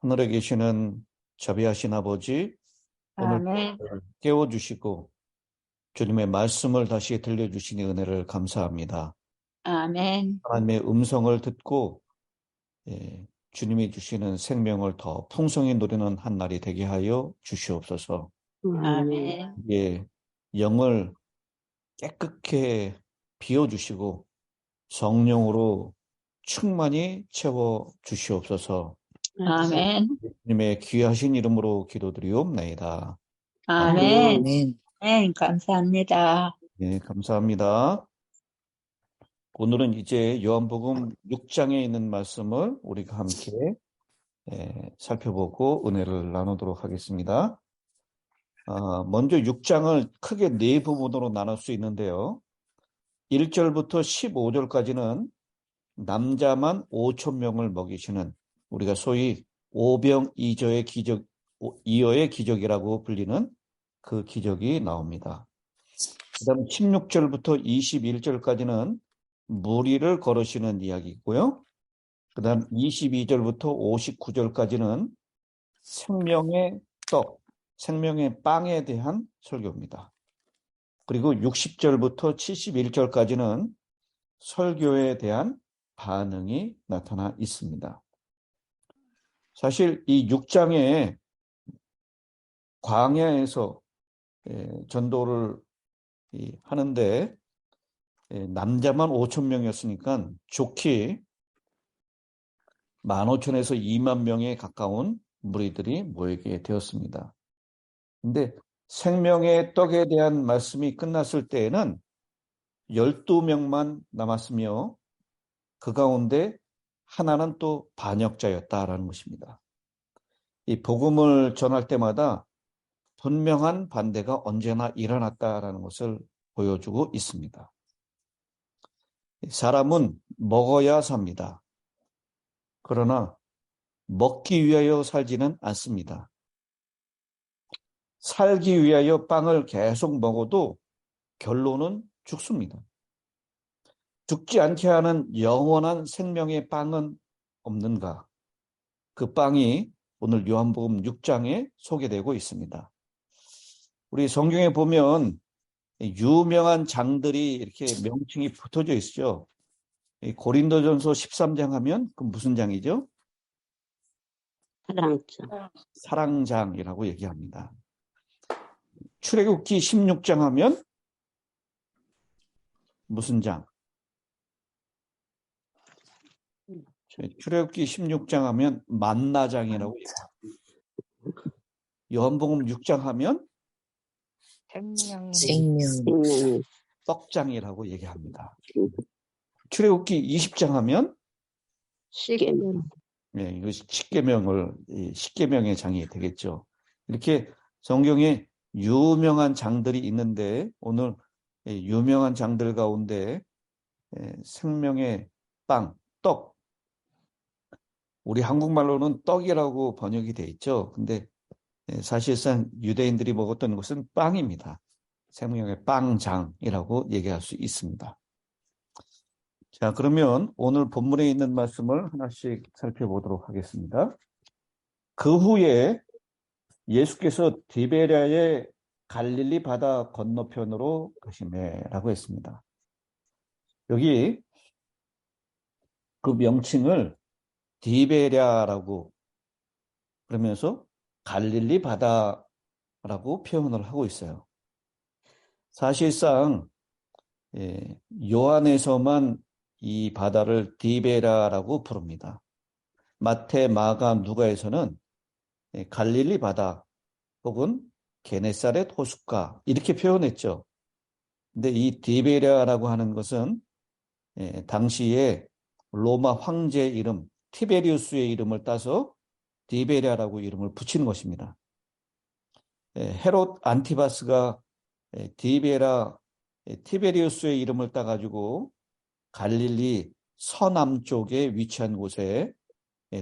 하늘에 계시는 자비하신 아버지, 오늘 아멘. 깨워주시고 주님의 말씀을 다시 들려주시니 은혜를 감사합니다. 아멘. 하나님의 음성을 듣고 주님이 주시는 생명을 더 풍성히 누리는 한 날이 되게 하여 주시옵소서. 아멘. 영을 깨끗게 비워주시고 성령으로 충만히 채워 주시옵소서. 아멘. 주님의 귀하신 이름으로 기도드리옵나이다. 아멘. 아멘. 아멘. 감사합니다. 네, 감사합니다. 오늘은 이제 요한복음 6장에 있는 말씀을 우리가 함께 살펴보고 은혜를 나누도록 하겠습니다. 먼저 6장을 크게 네 부분으로 나눌 수 있는데요. 1절부터 15절까지는 남자만 5천 명을 먹이시는 우리가 소위 오병이어의 기적이라고 불리는 그 기적이 나옵니다. 그 다음 16절부터 21절까지는 무리를 걸으시는 이야기고요. 그 다음 22절부터 59절까지는 생명의 떡, 생명의 빵에 대한 설교입니다. 그리고 60절부터 71절까지는 설교에 대한 반응이 나타나 있습니다. 사실 이 6장에 광야에서 전도를 하는데 남자만 5천 명이었으니까 좋게 15,000에서 2만 명에 가까운 무리들이 모이게 되었습니다. 근데 생명의 떡에 대한 말씀이 끝났을 때에는 12명만 남았으며 그 가운데 하나는 또 반역자였다라는 것입니다. 이 복음을 전할 때마다 분명한 반대가 언제나 일어났다라는 것을 보여주고 있습니다. 사람은 먹어야 삽니다. 그러나 먹기 위하여 살지는 않습니다. 살기 위하여 빵을 계속 먹어도 결론은 죽습니다. 죽지 않게 하는 영원한 생명의 빵은 없는가? 그 빵이 오늘 요한복음 6장에 소개되고 있습니다. 우리 성경에 보면 유명한 장들이 이렇게 명칭이 붙어져 있죠. 고린도전서 13장 하면 그 무슨 장이죠? 사랑장. 사랑장이라고 얘기합니다. 출애굽기 16장 하면 무슨 장? 출애굽기 16장 하면 만나장이라고 얘기합니다. 요한복음 6장 하면 생명. 떡장이라고 얘기합니다. 출애굽기 20장 하면 십계명. 네, 이거 십계명의 장이 되겠죠. 이렇게 성경에 유명한 장들이 있는데 오늘 유명한 장들 가운데 생명의 빵, 떡. 우리 한국말로는 떡이라고 번역이 돼 있죠. 근데 사실상 유대인들이 먹었던 것은 빵입니다. 생명의 빵장이라고 얘기할 수 있습니다. 자, 그러면 오늘 본문에 있는 말씀을 하나씩 살펴보도록 하겠습니다. 그 후에 예수께서 디베랴의 갈릴리 바다 건너편으로 가시매라고 했습니다. 여기 그 명칭을 디베랴라고 그러면서 갈릴리 바다라고 표현을 하고 있어요. 사실상 요한에서만 이 바다를 디베랴라고 부릅니다. 마태, 마가, 누가에서는 갈릴리 바다 혹은 게네사렛 호숫가 이렇게 표현했죠. 근데 이 디베랴라고 하는 것은 당시에 로마 황제의 이름 티베리우스의 이름을 따서 디베랴라고 이름을 붙인 것입니다. 헤롯 안티바스가 티베리우스의 이름을 따가지고 갈릴리 서남쪽에 위치한 곳에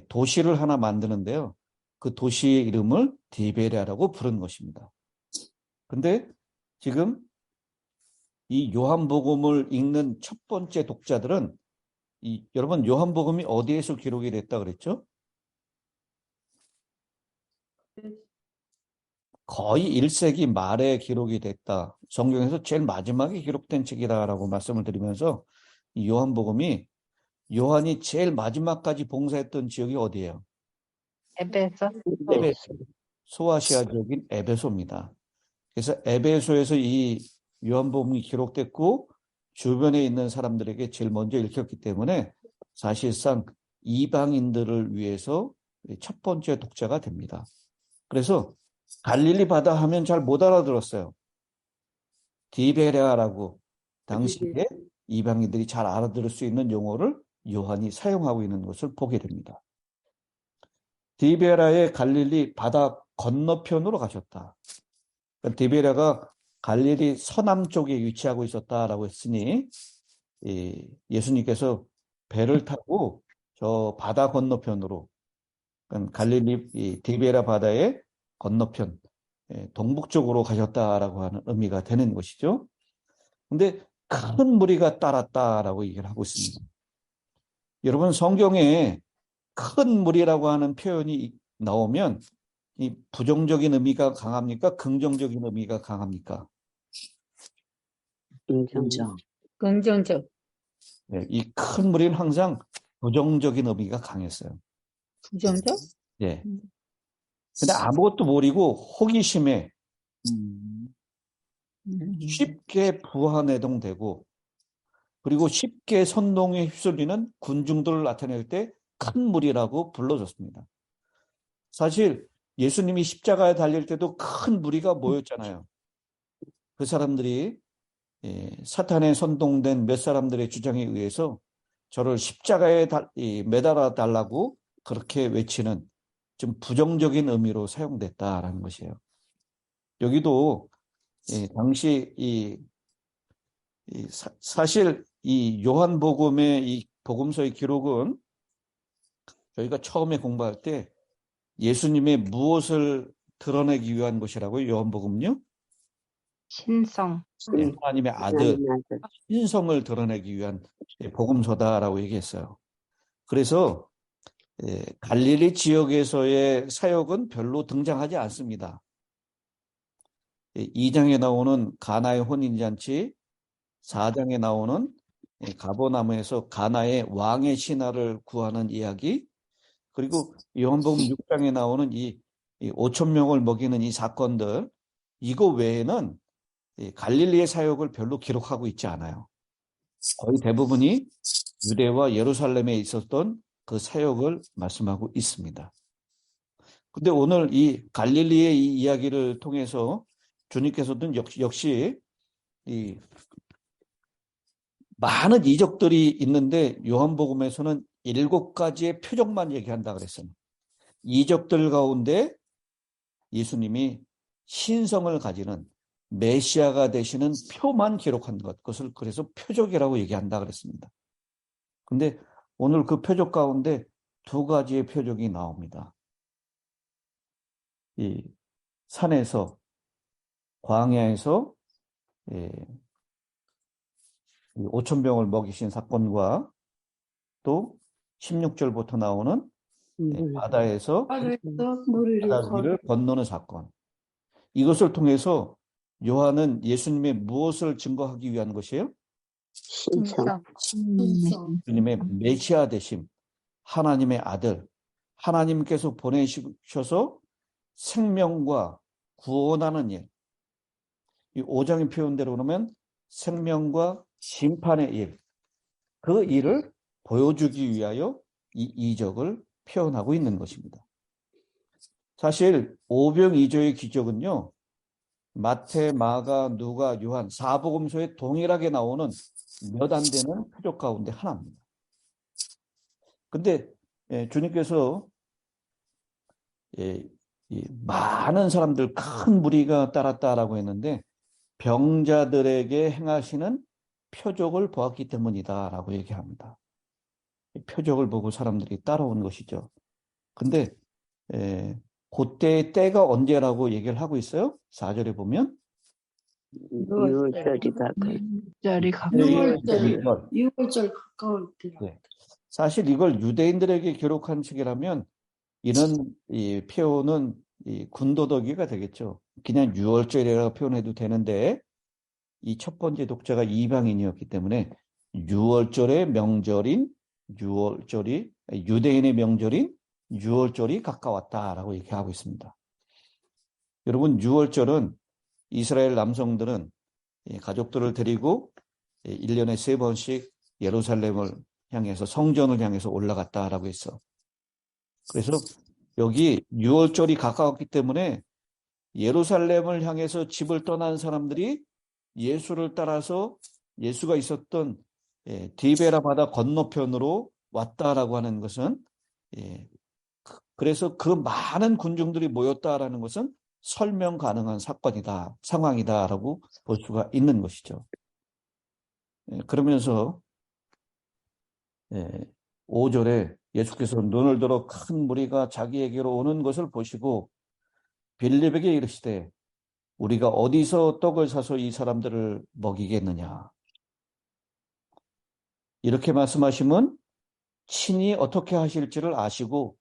도시를 하나 만드는데요. 그 도시의 이름을 디베랴라고 부른 것입니다. 근데 지금 이 요한복음을 읽는 첫 번째 독자들은 여러분 요한복음이 어디에서 기록이 됐다 그랬죠? 거의 1세기 말에 기록이 됐다. 성경에서 제일 마지막에 기록된 책이다라고 말씀을 드리면서 이 요한복음이 요한이 제일 마지막까지 봉사했던 지역이 어디예요? 에베소. 에베소. 소아시아 지역인 에베소입니다. 그래서 에베소에서 이 요한복음이 기록됐고 주변에 있는 사람들에게 제일 먼저 읽혔기 때문에 사실상 이방인들을 위해서 첫 번째 독자가 됩니다. 그래서 갈릴리 바다 하면 잘 못 알아들었어요. 디베레아라고 당시에 이방인들이 잘 알아들을 수 있는 용어를 요한이 사용하고 있는 것을 보게 됩니다. 디베라의 갈릴리 바다 건너편으로 가셨다. 그러니까 디베라가 갈릴리 서남 쪽에 위치하고 있었다라고 했으니 예수님께서 배를 타고 저 바다 건너편으로 그러니까 갈릴리 디베라 바다의 건너편 동북쪽으로 가셨다라고 하는 의미가 되는 것이죠. 근데 큰 무리가 따랐다라고 얘기를 하고 있습니다. 여러분 성경에 큰 무리라고 하는 표현이 나오면 이 부정적인 의미가 강합니까? 긍정적인 의미가 강합니까? 인정. 긍정적. 네, 이 큰 무리는 항상 부정적인 의미가 강했어요. 부정적? 예. 근데 아무것도 모르고 호기심에 쉽게 부하내동되고 그리고 쉽게 선동에 휩쓸리는 군중들을 나타낼 때 큰 무리라고 불러줬습니다. 사실 예수님이 십자가에 달릴 때도 큰 무리가 모였잖아요. 그 사람들이 사탄에 선동된 몇 사람들의 주장에 의해서 저를 십자가에 매달아 달라고 그렇게 외치는 좀 부정적인 의미로 사용됐다라는 것이에요. 여기도 당시 사실 이 요한복음의 이 복음서의 기록은 저희가 처음에 공부할 때 예수님의 무엇을 드러내기 위한 것이라고요? 요한복음요? 신성. 하나님의 아들, 신성을 드러내기 위한 복음서다라고 얘기했어요. 그래서 갈릴리 지역에서의 사역은 별로 등장하지 않습니다. 2장에 나오는 가나의 혼인잔치, 4장에 나오는 가버나움에서 가나의 왕의 신하를 구하는 이야기, 그리고 요한복음 6장에 나오는 이 5천 명을 먹이는 이 사건들, 이거 외에는 갈릴리의 사역을 별로 기록하고 있지 않아요. 거의 대부분이 유대와 예루살렘에 있었던 그 사역을 말씀하고 있습니다. 근데 오늘 이 갈릴리의 이 이야기를 통해서 주님께서는 역시 이 많은 이적들이 있는데 요한복음에서는 7가지의 표적만 얘기한다 그랬어요. 이적들 가운데 예수님이 신성을 가지는 메시아가 되시는 표만 기록한 것, 그것을 그래서 표적이라고 얘기한다 그랬습니다. 근데 오늘 그 표적 가운데 2가지의 표적이 나옵니다. 이 산에서, 광야에서 5,000병을 먹이신 사건과 또 16절부터 나오는 바다에서 바다 위를 건너는 사건. 이것을 통해서 요한은 예수님의 무엇을 증거하기 위한 것이에요? 신성. 예수님의 메시아 되심, 하나님의 아들, 하나님께서 보내셔서 생명과 구원하는 일. 이 5장의 표현대로 그러면 생명과 심판의 일, 그 일을 보여주기 위하여 이 이적을 표현하고 있는 것입니다. 사실 오병이조의 기적은요, 마태, 마가, 누가, 요한 4복음서에 동일하게 나오는 몇 안 되는 표적 가운데 하나입니다. 근데 주님께서 많은 사람들, 큰 무리가 따랐다라고 했는데 병자들에게 행하시는 표적을 보았기 때문이다라고 얘기합니다. 표적을 보고 사람들이 따라온 것이죠. 근데 그때의 때가 언제라고 얘기를 하고 있어요? 4절에 보면 6월절이 가까이. 6월절 가까울 때. 네. 사실 이걸 유대인들에게 기록한 책이라면 이런 이 표현은 이 군더더기가 되겠죠. 그냥 유월절이라고 표현해도 되는데 이 첫 번째 독자가 이방인이었기 때문에 유월절의 명절인 유월절이 유대인의 명절인 유월절이 가까웠다라고 얘기하고 있습니다. 여러분, 유월절은 이스라엘 남성들은 가족들을 데리고 1년에 3번씩 예루살렘을 향해서 성전을 향해서 올라갔다라고 했어. 그래서 여기 유월절이 가까웠기 때문에 예루살렘을 향해서 집을 떠난 사람들이 예수를 따라서 예수가 있었던 디베라 바다 건너편으로 왔다라고 하는 것은 그래서 그 많은 군중들이 모였다라는 것은 설명 가능한 사건이다, 상황이다라고 볼 수가 있는 것이죠. 그러면서 5절에 예수께서 눈을 들어 큰 무리가 자기에게로 오는 것을 보시고 빌립에게 이르시되 우리가 어디서 떡을 사서 이 사람들을 먹이겠느냐. 이렇게 말씀하시면 친히 어떻게 하실지를 아시고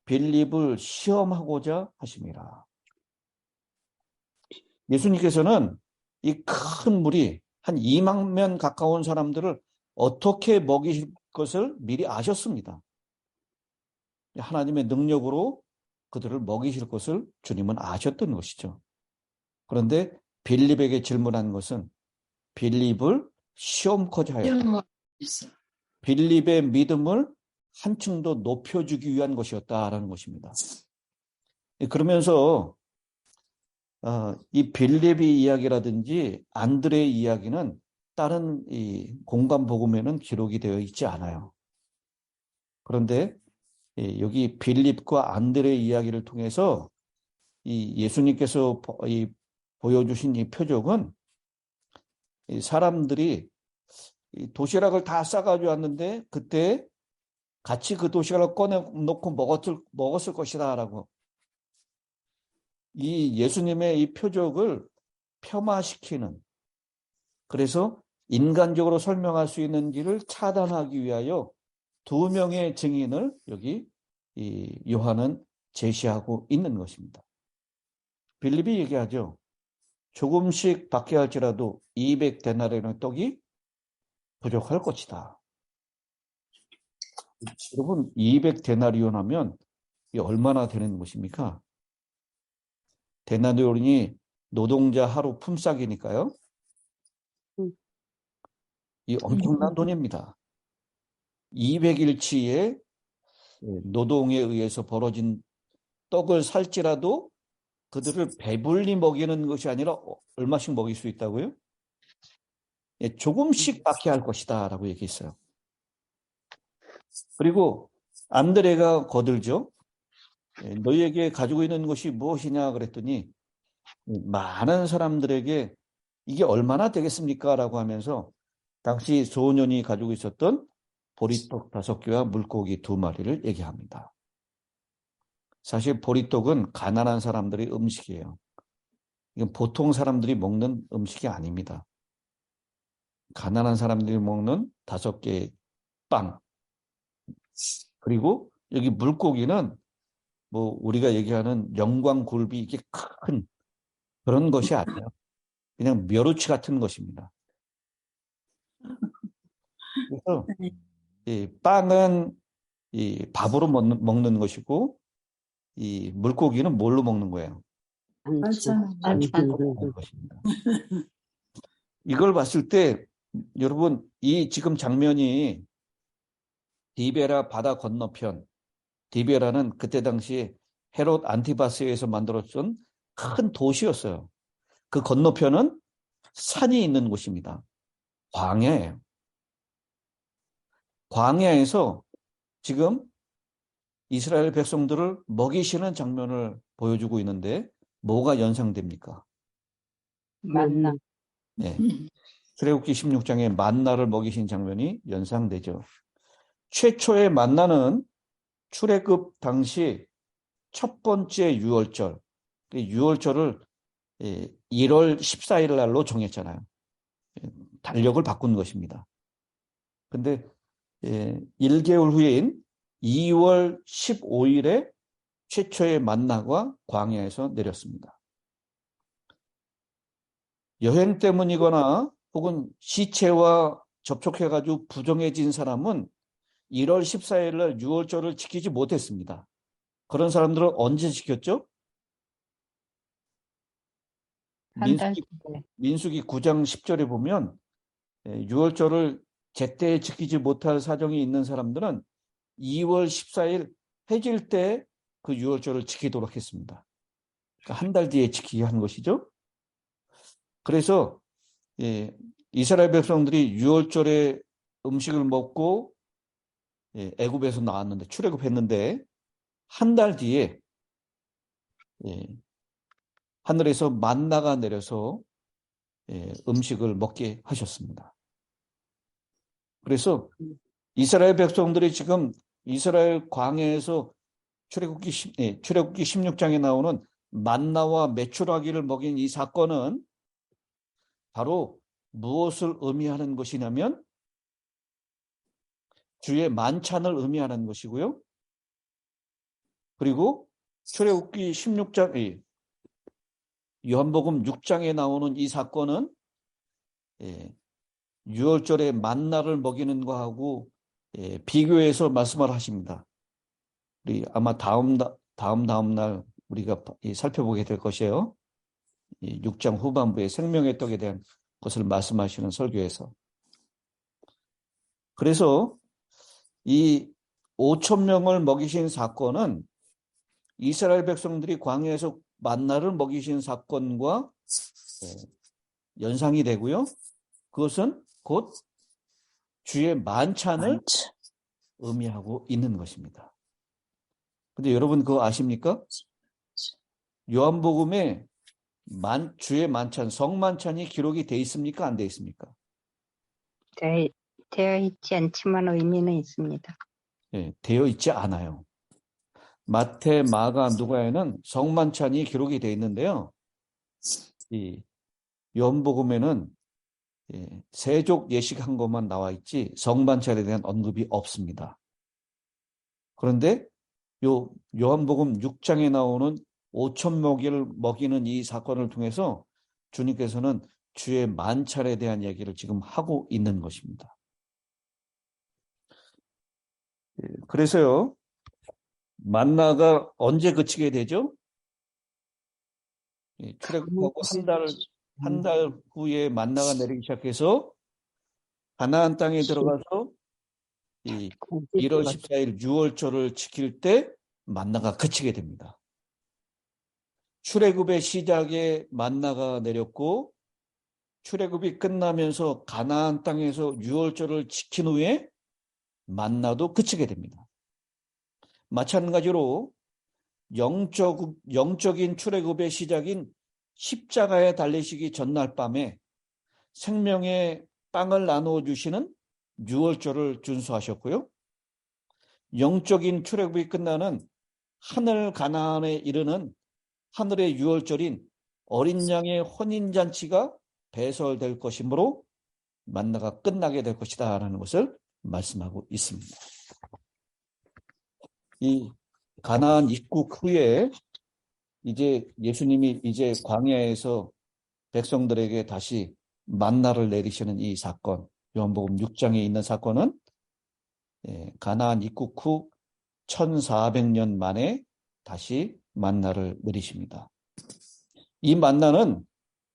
빌립을 시험하고자 하심이라. 예수님께서는 이 큰 무리 한 2만 명 가까운 사람들을 어떻게 먹이실 것을 미리 아셨습니다. 하나님의 능력으로 그들을 먹이실 것을 주님은 아셨던 것이죠. 그런데 빌립에게 질문한 것은 빌립을 시험코자 하였다. 빌립의 믿음을 한층 더 높여주기 위한 것이었다라는 것입니다. 그러면서 이 빌립의 이야기라든지 안드레의 이야기는 다른 이 공간 복음에는 기록이 되어 있지 않아요. 그런데 여기 빌립과 안드레의 이야기를 통해서 이 예수님께서 보여주신 이 표적은 이 사람들이 이 도시락을 다 싸가지고 왔는데 그때 같이 그 도시락을 꺼내놓고 먹었을 것이다라고 이 예수님의 이 표적을 폄하시키는 그래서 인간적으로 설명할 수 있는 길을 차단하기 위하여 2명의 증인을 여기 이 요한은 제시하고 있는 것입니다. 빌립이 얘기하죠. 조금씩 받게 할지라도 200데나리온의 떡이 부족할 것이다. 여러분 200데나리온 하면 이게 얼마나 되는 것입니까? 데나리온이 노동자 하루 품삯이니까요. 이 엄청난 돈입니다. 200일치의 노동에 의해서 벌어진 떡을 살지라도 그들을 배불리 먹이는 것이 아니라 얼마씩 먹일 수 있다고요? 조금씩 받게 할 것이다 라고 얘기했어요. 그리고 안드레가 거들죠. 너희에게 가지고 있는 것이 무엇이냐 그랬더니 많은 사람들에게 이게 얼마나 되겠습니까? 라고 하면서 당시 소년이 가지고 있었던 보리떡 5개와 물고기 2마리를 얘기합니다. 사실 보리떡은 가난한 사람들의 음식이에요. 이건 보통 사람들이 먹는 음식이 아닙니다. 가난한 사람들이 먹는 5개의 빵. 그리고 여기 물고기는 뭐 우리가 얘기하는 영광굴비 이게 큰 그런 것이 아니에요. 그냥 멸우치 같은 것입니다. 그래서 이 빵은 이 밥으로 먹는 것이고 이 물고기는 뭘로 먹는 거예요? 반찬. 먹는 것입니다. 이걸 봤을 때 여러분 이 지금 장면이 디베라 바다 건너편 디베라는 그때 당시에 헤롯 안티바스에서 만들어준 큰 도시였어요. 그 건너편은 산이 있는 곳입니다. 광야예요. 광야에서 지금 이스라엘 백성들을 먹이시는 장면을 보여주고 있는데 뭐가 연상됩니까? 만나. 네. 출애굽기 16장에 만나를 먹이신 장면이 연상되죠. 최초의 만나는 출애굽 당시 첫 번째 유월절, 유월절을 1월 14일 날로 정했잖아요. 달력을 바꾼 것입니다. 근데 1개월 후인 2월 15일에 최초의 만나가 광야에서 내렸습니다. 여행 때문이거나 혹은 시체와 접촉해가지고 부정해진 사람은 1월 14일 날 유월절을 지키지 못했습니다. 그런 사람들은 언제 지켰죠? 한 달 뒤에. 민수기 9장 10절에 보면 유월절을 제때 지키지 못할 사정이 있는 사람들은 2월 14일 해질 때 그 유월절을 지키도록 했습니다. 그러니까 한 달 뒤에 지키게 한 것이죠. 그래서 이스라엘 백성들이 유월절에 음식을 먹고 애굽에서 나왔는데 출애굽했는데 한 달 뒤에 하늘에서 만나가 내려서 음식을 먹게 하셨습니다. 그래서 이스라엘 백성들이 지금 이스라엘 광야에서 출애굽기 16장에 나오는 만나와 메추라기를 먹인 이 사건은 바로 무엇을 의미하는 것이냐면 주의 만찬을 의미하는 것이고요. 그리고 출애굽기 16장, 요한복음 6장에 나오는 이 사건은 유월절에 만나를 먹이는 것하고 비교해서 말씀을 하십니다. 우리 아마 다음 날 우리가 살펴보게 될 것이에요. 6장 후반부에 생명의 떡에 대한 것을 말씀하시는 설교에서. 그래서 이 5,000명을 먹이신 사건은 이스라엘 백성들이 광야에서 만나를 먹이신 사건과 연상이 되고요. 그것은 곧 주의 만찬을 의미하고 있는 것입니다. 근데 여러분 그거 아십니까? 요한복음에 주의 만찬, 성만찬이 기록이 돼 있습니까? 안 돼 있습니까? 되어 있지 않지만 의미는 있습니다. 되어 있지 않아요. 마태, 마가, 누가에는 성만찬이 기록이 돼 있는데요. 이 요한복음에는 세족 예식한 것만 나와 있지 성만찬에 대한 언급이 없습니다. 그런데 요한복음 6장에 나오는 5,000명을 먹이는 이 사건을 통해서 주님께서는 주의 만찬에 대한 얘기를 지금 하고 있는 것입니다. 그래서요, 만나가 언제 그치게 되죠? 출애굽하고 한 달 후에 만나가 내리기 시작해서 가나안 땅에 들어가서 1월 14일 유월절을 지킬 때 만나가 그치게 됩니다. 출애굽의 시작에 만나가 내렸고 출애굽이 끝나면서 가나안 땅에서 유월절을 지킨 후에 만나도 그치게 됩니다. 마찬가지로 영적인 출애굽의 시작인 십자가에 달리시기 전날 밤에 생명의 빵을 나누어 주시는 유월절을 준수하셨고요. 영적인 출애굽이 끝나는 하늘 가나안에 이르는 하늘의 유월절인 어린 양의 혼인잔치가 배설될 것이므로 만나가 끝나게 될 것이다 라는 것을 말씀하고 있습니다. 이 가나안 입국 후에 이제 예수님이 이제 광야에서 백성들에게 다시 만나를 내리시는 이 사건, 요한복음 6장에 있는 사건은 가나안 입국 후 1400년 만에 다시 만나를 내리십니다. 이 만나는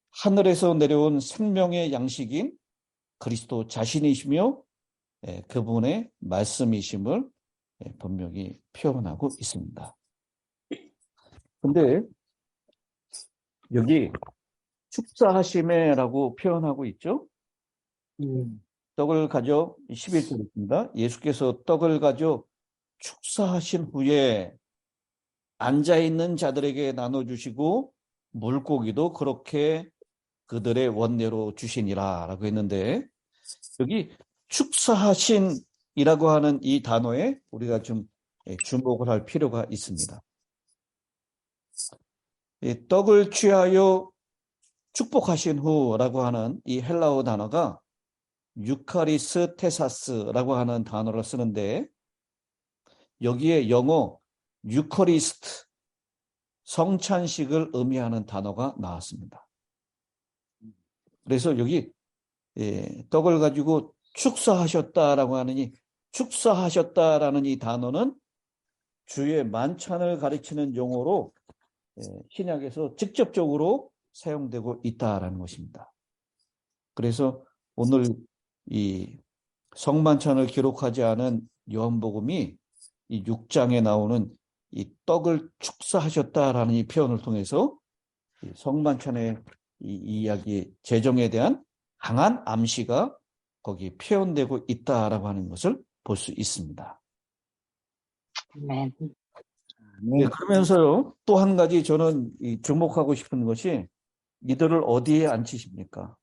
하늘에서 내려온 생명의 양식인 그리스도 자신이시며 그분의 말씀이심을 분명히 표현하고 있습니다. 근데 여기 축사하심에라고 표현하고 있죠. 떡을 가져 11절 있습니다. 예수께서 떡을 가져 축사하신 후에 앉아있는 자들에게 나눠주시고 물고기도 그렇게 그들의 원내로 주시니라 라고 했는데 여기 축사하신이라고 하는 이 단어에 우리가 좀 주목을 할 필요가 있습니다. 떡을 취하여 축복하신 후라고 하는 이 헬라어 단어가 유카리스테사스라고 하는 단어를 쓰는데 여기에 영어 유커리스트 성찬식을 의미하는 단어가 나왔습니다. 그래서 여기 떡을 가지고 축사하셨다라고 하느니 축사하셨다라는 이 단어는 주의 만찬을 가리키는 용어로 신약에서 직접적으로 사용되고 있다라는 것입니다. 그래서 오늘 이 성만찬을 기록하지 않은 요한복음이 이 6장에 나오는 이 떡을 축사하셨다라는 이 표현을 통해서 이 성만찬의 이 이야기 제정에 대한 강한 암시가 거기 표현되고 있다라고 하는 것을 볼 수 있습니다. 아멘. 네, 그러면서요, 또 한 가지 저는 주목하고 싶은 것이 이들을 어디에 앉히십니까?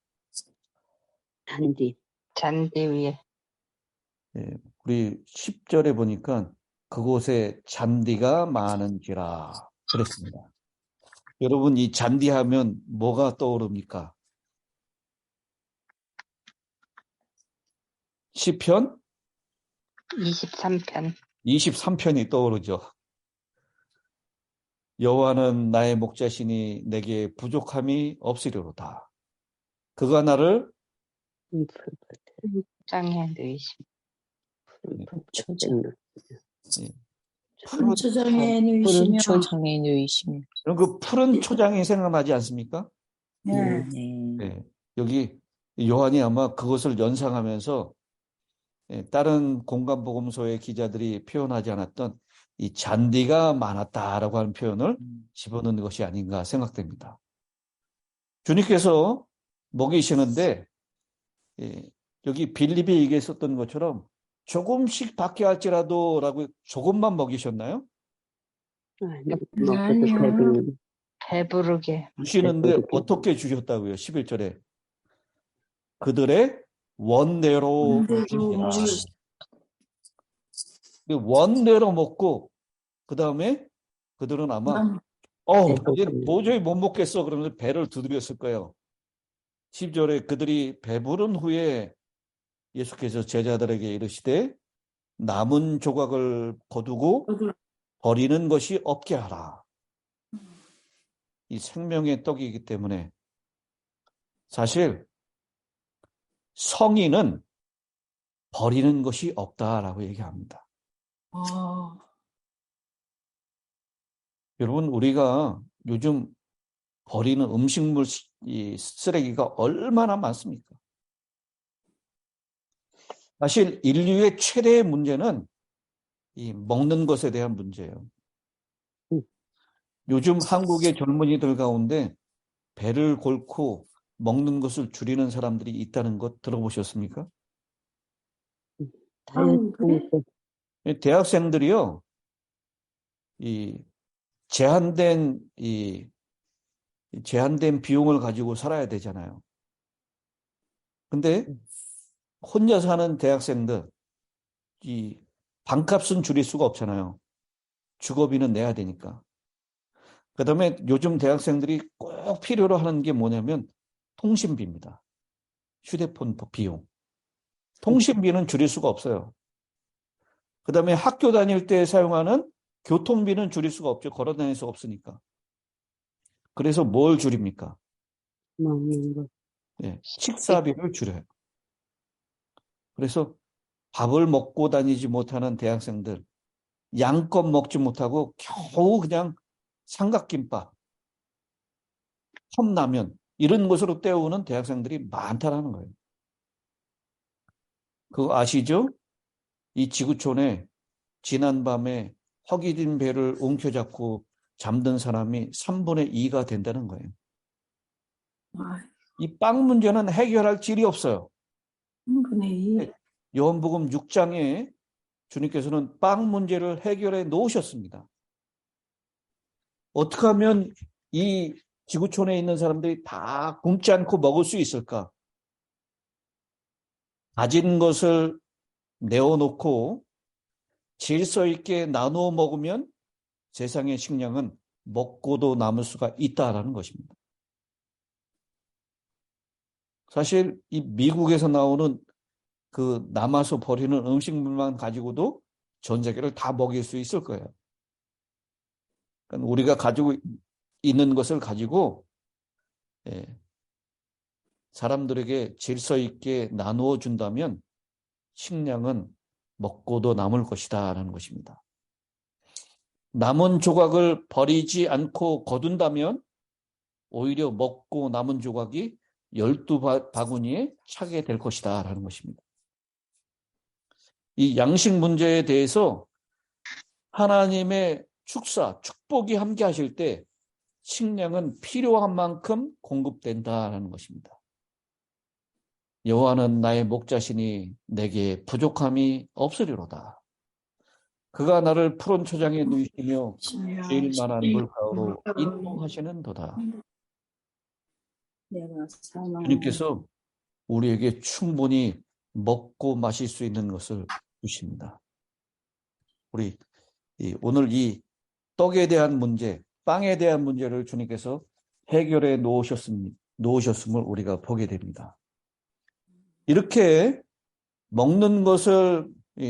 잔디. 잔디 위에. 네, 우리 10절에 보니까 그곳에 잔디가 많은지라 그랬습니다. 여러분, 이 잔디하면 뭐가 떠오릅니까? 시편 23편. 23편이 떠오르죠. 여호와는 나의 목자시니 내게 부족함이 없으리로다. 그가 나를 장에 누이심. 초장. 푸른 초장에 누이시며 초장에 누이시며. 그럼 그 푸른 초장이 생각나지 않습니까? 네. 네. 여기 요한이 아마 그것을 연상하면서 다른 공간복음서의 기자들이 표현하지 않았던 이 잔디가 많았다라고 하는 표현을 집어넣는 것이 아닌가 생각됩니다. 주님께서 먹이시는데 여기 빌립이 얘기했었던 것처럼 조금씩 받게 할지라도 라고 조금만 먹이셨나요? 아니요. 배부르게. 주시는데 배부르게. 어떻게 주셨다고요? 11절에 그들의 원대로 주시니라. 원대로 먹고 그 다음에 그들은 아마 이제 도저히 못 먹겠어 그러면서 배를 두드렸을 거예요. 10절에 그들이 배부른 후에 예수께서 제자들에게 이르시되 남은 조각을 거두고 버리는 것이 없게 하라. 이 생명의 떡이기 때문에 사실 성인은 버리는 것이 없다라고 얘기합니다. 여러분, 우리가 요즘 버리는 음식물 이 쓰레기가 얼마나 많습니까? 사실 인류의 최대의 문제는 이 먹는 것에 대한 문제예요. 요즘 한국의 젊은이들 가운데 배를 골고 먹는 것을 줄이는 사람들이 있다는 것 들어보셨습니까? 그래? 대학생들이요, 제한된 비용을 가지고 살아야 되잖아요. 근데 혼자 사는 대학생들, 이 방값은 줄일 수가 없잖아요. 주거비는 내야 되니까. 그 다음에 요즘 대학생들이 꼭 필요로 하는 게 뭐냐면 통신비입니다. 휴대폰 비용. 통신비는 줄일 수가 없어요. 그 다음에 학교 다닐 때 사용하는 교통비는 줄일 수가 없죠. 걸어 다닐 수 없으니까. 그래서 뭘 줄입니까? 먹는 거. 네, 식사비를 줄여요. 그래서 밥을 먹고 다니지 못하는 대학생들, 양껏 먹지 못하고 겨우 그냥 삼각김밥, 컵라면 이런 것으로 때우는 대학생들이 많다라는 거예요. 그거 아시죠? 이 지구촌에 지난밤에 허기진 배를 움켜잡고 잠든 사람이 3분의 2가 된다는 거예요. 이 빵 문제는 해결할 길이 없어요. 3분의 2. 요한복음 6장에 주님께서는 빵 문제를 해결해 놓으셨습니다. 어떻게 하면 이 지구촌에 있는 사람들이 다 굶지 않고 먹을 수 있을까? 가진 것을 내어놓고 질서 있게 나누어 먹으면 세상의 식량은 먹고도 남을 수가 있다라는 것입니다. 사실 이 미국에서 나오는 그 남아서 버리는 음식물만 가지고도 전 세계를 다 먹일 수 있을 거예요. 그러니까 우리가 가지고 있는 것을 가지고 사람들에게 질서 있게 나누어 준다면 식량은 먹고도 남을 것이다 라는 것입니다. 남은 조각을 버리지 않고 거둔다면 오히려 먹고 남은 조각이 12바구니에 차게 될 것이다 라는 것입니다. 이 양식 문제에 대해서 하나님의 축복이 함께 하실 때 식량은 필요한 만큼 공급된다라는 것입니다. 여호와는 나의 목자시니 내게 부족함이 없으리로다. 그가 나를 푸른 초장에 누이시며 제일 만한 물가로 인도하시는도다. 주님께서 우리에게 충분히 먹고 마실 수 있는 것을 주십니다. 우리 오늘 이 떡에 대한 문제, 빵에 대한 문제를 주님께서 해결해 놓으셨음을 우리가 보게 됩니다. 이렇게 먹는 것을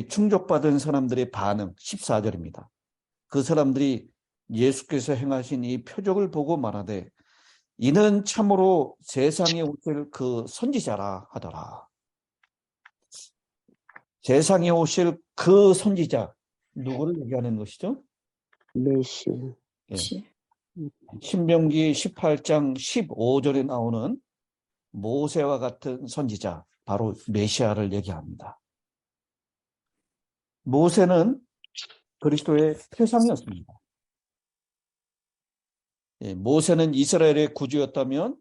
충족받은 사람들의 반응, 14절입니다. 그 사람들이 예수께서 행하신 이 표적을 보고 말하되 이는 참으로 세상에 오실 그 선지자라 하더라. 세상에 오실 그 선지자, 누구를 얘기하는 것이죠? 메시아. 예. 신명기 18장 15절에 나오는 모세와 같은 선지자, 바로 메시아를 얘기합니다. 모세는 그리스도의 표상이었습니다. 예, 모세는 이스라엘의 구주였다면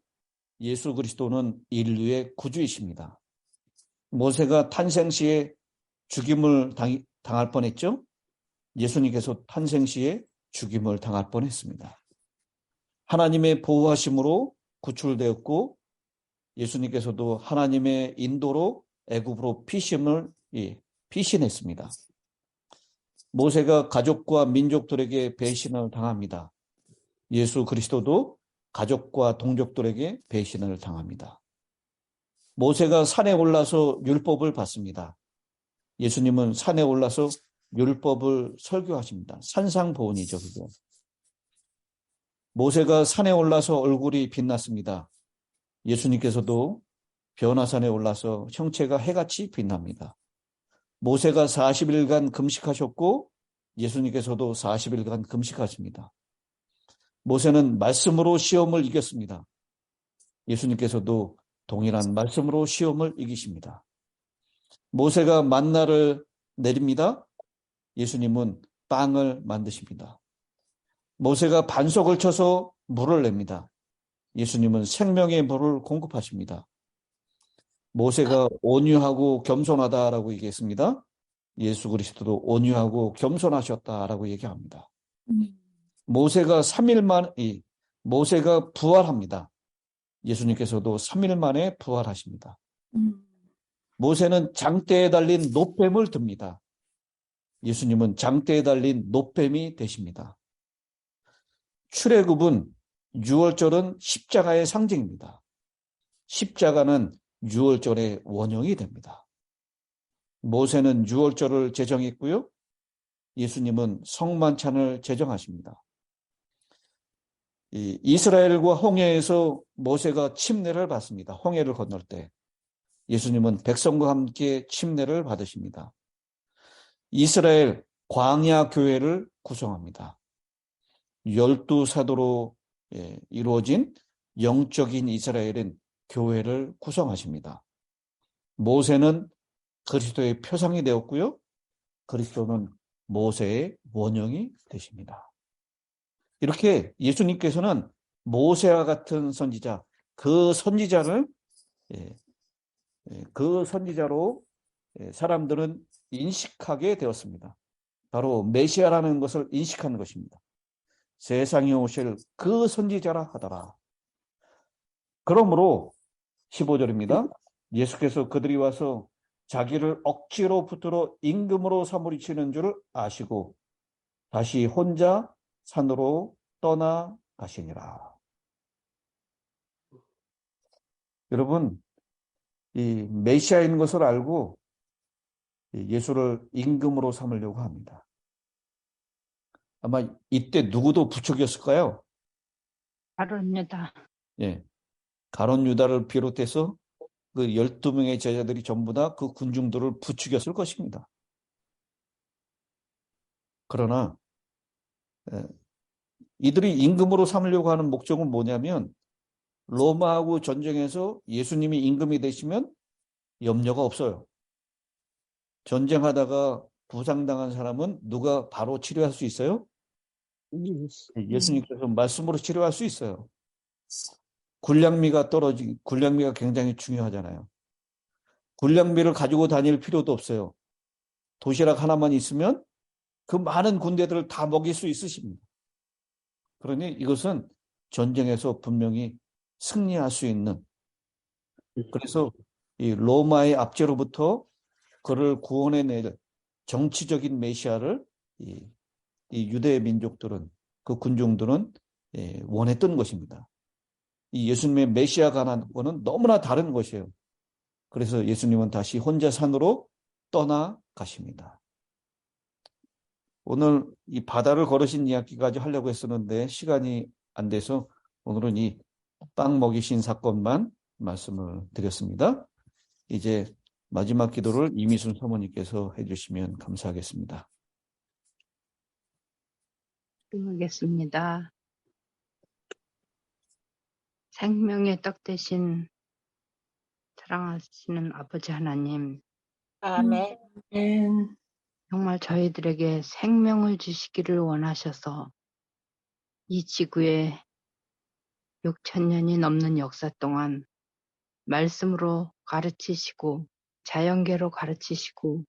예수 그리스도는 인류의 구주이십니다. 모세가 탄생 시에 죽임을 당할 뻔했죠? 예수님께서 탄생 시에 죽임을 당할 뻔했습니다. 하나님의 보호하심으로 구출되었고 예수님께서도 하나님의 인도로 애굽으로 피신했습니다. 모세가 가족과 민족들에게 배신을 당합니다. 예수 그리스도도 가족과 동족들에게 배신을 당합니다. 모세가 산에 올라서 율법을 받습니다. 예수님은 산에 올라서 율법을 설교하십니다. 산상보훈이죠, 그게. 모세가 산에 올라서 얼굴이 빛났습니다. 예수님께서도 변화산에 올라서 형체가 해같이 빛납니다. 모세가 40일간 금식하셨고 예수님께서도 40일간 금식하십니다. 모세는 말씀으로 시험을 이겼습니다. 예수님께서도 동일한 말씀으로 시험을 이기십니다. 모세가 만나를 내립니다. 예수님은 빵을 만드십니다. 모세가 반석을 쳐서 물을 냅니다. 예수님은 생명의 물을 공급하십니다. 모세가 온유하고 겸손하다라고 얘기했습니다. 예수 그리스도도 온유하고 겸손하셨다라고 얘기합니다. 모세가 3일 만에 모세가 부활합니다. 예수님께서도 3일 만에 부활하십니다. 모세는 장대에 달린 놋뱀을 듭니다. 예수님은 장대에 달린 놋뱀이 되십니다. 출애굽은 유월절은 십자가의 상징입니다. 십자가는 유월절의 원형이 됩니다. 모세는 유월절을 제정했고요. 예수님은 성만찬을 제정하십니다. 이스라엘과 홍해에서 모세가 침례를 받습니다. 홍해를 건널 때 예수님은 백성과 함께 침례를 받으십니다. 이스라엘 광야 교회를 구성합니다. 12사도로 이루어진 영적인 이스라엘은 교회를 구성하십니다. 모세는 그리스도의 표상이 되었고요. 그리스도는 모세의 원형이 되십니다. 이렇게 예수님께서는 모세와 같은 선지자, 그 선지자로 사람들은 인식하게 되었습니다. 바로 메시아라는 것을 인식하는 것입니다. 세상에 오실 그 선지자라 하더라. 그러므로 15절입니다. 예수께서 그들이 와서 자기를 억지로 붙들어 임금으로 삼으리치는 줄 아시고 다시 혼자 산으로 떠나가시니라. 여러분, 이 메시아인 것을 알고 예수를 임금으로 삼으려고 합니다. 아마 이때 누구도 부족이었을까요? 바로입니다. 예. 가룟 유다를 비롯해서 그 12명의 제자들이 전부 다 그 군중들을 부추겼을 것입니다. 그러나 이들이 임금으로 삼으려고 하는 목적은 뭐냐면 로마하고 전쟁에서 예수님이 임금이 되시면 염려가 없어요. 전쟁하다가 부상당한 사람은 누가 바로 치료할 수 있어요? 예수님께서 말씀으로 치료할 수 있어요. 군량미가 굉장히 중요하잖아요. 군량미를 가지고 다닐 필요도 없어요. 도시락 하나만 있으면 그 많은 군대들을 다 먹일 수 있으십니다. 그러니 이것은 전쟁에서 분명히 승리할 수 있는, 그래서 이 로마의 압제로부터 그를 구원해낼 정치적인 메시아를 이 유대 민족들은, 그 군중들은 원했던 것입니다. 이 예수님의 메시아 가난과는 너무나 다른 것이에요. 그래서 예수님은 다시 혼자 산으로 떠나가십니다. 오늘 이 바다를 걸으신 이야기까지 하려고 했었는데 시간이 안 돼서 오늘은 이 빵 먹이신 사건만 말씀을 드렸습니다. 이제 마지막 기도를 이미순 사모님께서 해주시면 감사하겠습니다. 기도하겠습니다. 생명의 떡 대신 사랑하시는 아버지 하나님, 아멘. 정말 저희들에게 생명을 주시기를 원하셔서 이 지구에 6,000년이 넘는 역사 동안 말씀으로 가르치시고 자연계로 가르치시고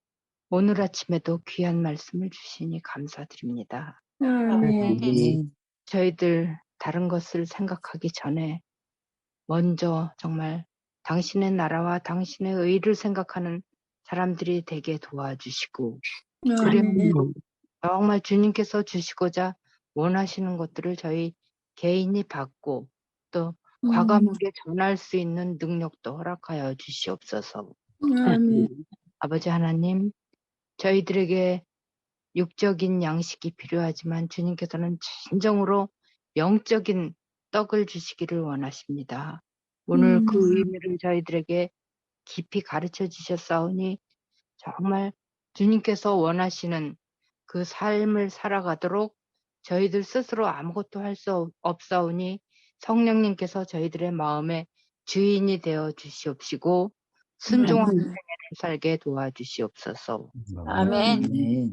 오늘 아침에도 귀한 말씀을 주시니 감사드립니다. 아멘. 저희들 다른 것을 생각하기 전에 먼저 정말 당신의 나라와 당신의 의를 생각하는 사람들이 되게 도와주시고 아멘. 정말 주님께서 주시고자 원하시는 것들을 저희 개인이 받고 또 과감하게 전할 수 있는 능력도 허락하여 주시옵소서. 아멘. 아버지 하나님, 저희들에게 육적인 양식이 필요하지만 주님께서는 진정으로 영적인 떡을 주시기를 원하십니다. 오늘 그 의미를 저희들에게 깊이 가르쳐 주셨사오니 정말 주님께서 원하시는 그 삶을 살아가도록 저희들 스스로 아무것도 할 수 없사오니 성령님께서 저희들의 마음의 주인이 되어 주시옵시고 순종한 생애를 살게 도와주시옵소서. 아멘.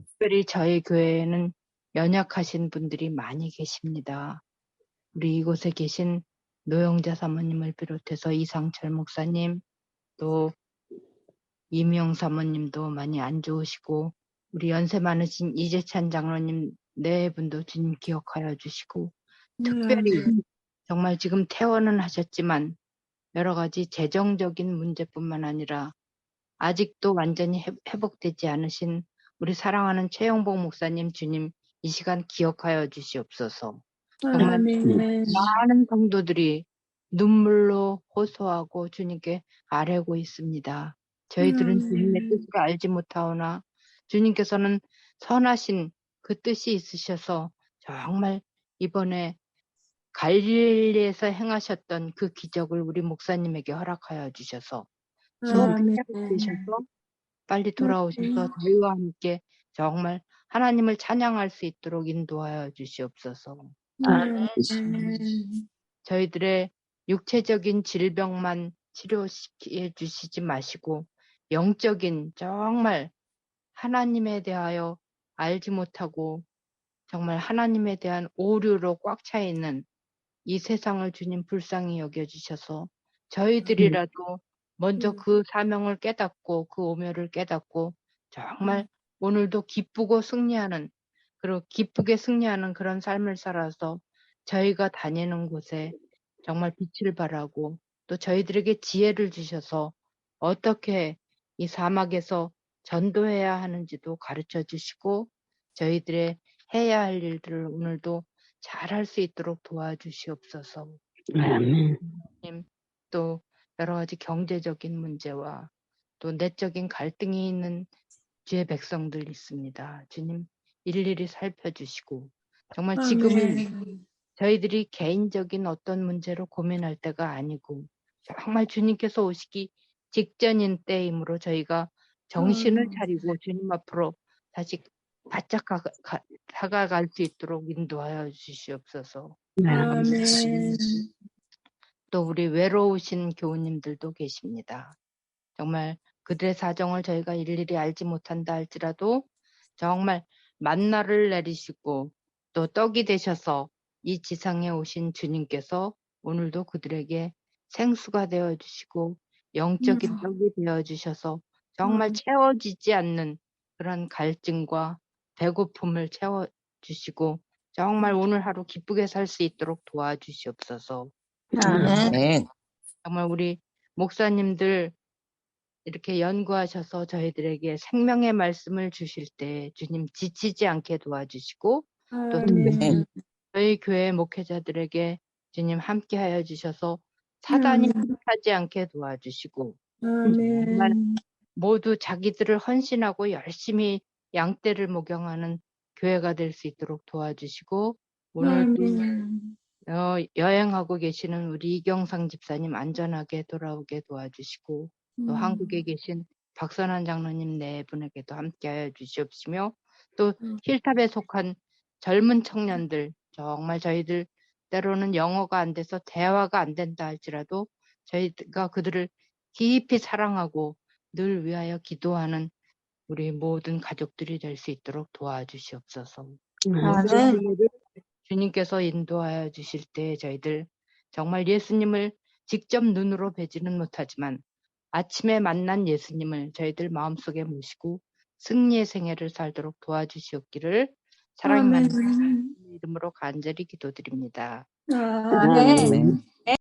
특별히 저희 교회에는 연약하신 분들이 많이 계십니다. 우리 이곳에 계신 노영자 사모님을 비롯해서 이상철 목사님, 또 이명 사모님도 많이 안 좋으시고 우리 연세 많으신 이재찬 장로님 네 분도 주님 기억하여 주시고 특별히 정말 지금 퇴원은 하셨지만 여러 가지 재정적인 문제뿐만 아니라 아직도 완전히 회복되지 않으신 우리 사랑하는 최영복 목사님 주님 이 시간 기억하여 주시옵소서. 정말 아멘. 많은 성도들이 눈물로 호소하고 주님께 아뢰고 있습니다. 저희들은 주님의 뜻을 알지 못하오나 주님께서는 선하신 그 뜻이 있으셔서 정말 이번에 갈릴리에서 행하셨던 그 기적을 우리 목사님에게 허락하여 주셔서 아멘. 회복되셔서 빨리 돌아오셔서 저희와 함께 정말 하나님을 찬양할 수 있도록 인도하여 주시옵소서. 아멘. 저희들의 육체적인 질병만 치료시켜 주시지 마시고 영적인 정말 하나님에 대하여 알지 못하고 정말 하나님에 대한 오류로 꽉 차 있는 이 세상을 주님 불쌍히 여겨주셔서 저희들이라도 먼저 그 사명을 깨닫고 그 오묘를 깨닫고 정말 오늘도 기쁘고 승리하는, 그리고 기쁘게 승리하는 그런 삶을 살아서 저희가 다니는 곳에 정말 빛을 발하고 또 저희들에게 지혜를 주셔서 어떻게 이 사막에서 전도해야 하는지도 가르쳐 주시고 저희들의 해야 할 일들을 오늘도 잘할 수 있도록 도와주시옵소서. 아멘. 또 여러 가지 경제적인 문제와 또 내적인 갈등이 있는 주의 백성들 있습니다. 주님 일일이 살펴주시고 정말 지금은 아멘. 저희들이 개인적인 어떤 문제로 고민할 때가 아니고 정말 주님께서 오시기 직전인 때이므로 저희가 정신을 차리고 주님 앞으로 다시 바짝 다가갈 수 있도록 인도하여 주시옵소서. 아멘. 또 우리 외로우신 교우님들도 계십니다. 정말 그들의 사정을 저희가 일일이 알지 못한다 할지라도 정말 만나를 내리시고 또 떡이 되셔서 이 지상에 오신 주님께서 오늘도 그들에게 생수가 되어주시고 영적인 떡이 되어주셔서 정말 채워지지 않는 그런 갈증과 배고픔을 채워주시고 정말 오늘 하루 기쁘게 살 수 있도록 도와주시옵소서. 아멘. 정말 우리 목사님들 이렇게 연구하셔서 저희들에게 생명의 말씀을 주실 때 주님 지치지 않게 도와주시고 또 아멘. 저희 교회 목회자들에게 주님 함께하여 주셔서 사단이 하지 않게 도와주시고 정말 아멘. 모두 자기들을 헌신하고 열심히 양떼를 목양하는 교회가 될 수 있도록 도와주시고 오늘 또 여행하고 계시는 우리 이경상 집사님 안전하게 돌아오게 도와주시고 또 한국에 계신 박선한 장로님 네 분에게도 함께하여 주시옵시며 또 힐탑에 속한 젊은 청년들 정말 저희들 때로는 영어가 안 돼서 대화가 안 된다 할지라도 저희가 그들을 깊이 사랑하고 늘 위하여 기도하는 우리 모든 가족들이 될 수 있도록 도와주시옵소서. 아멘. 주님께서 인도하여 주실 때 저희들 정말 예수님을 직접 눈으로 뵈지는 못하지만 아침에 만난 예수님을 저희들 마음속에 모시고 승리의 생애를 살도록 도와주시옵기를 사랑이 많은 이름으로 간절히 기도드립니다. 아멘. 아멘.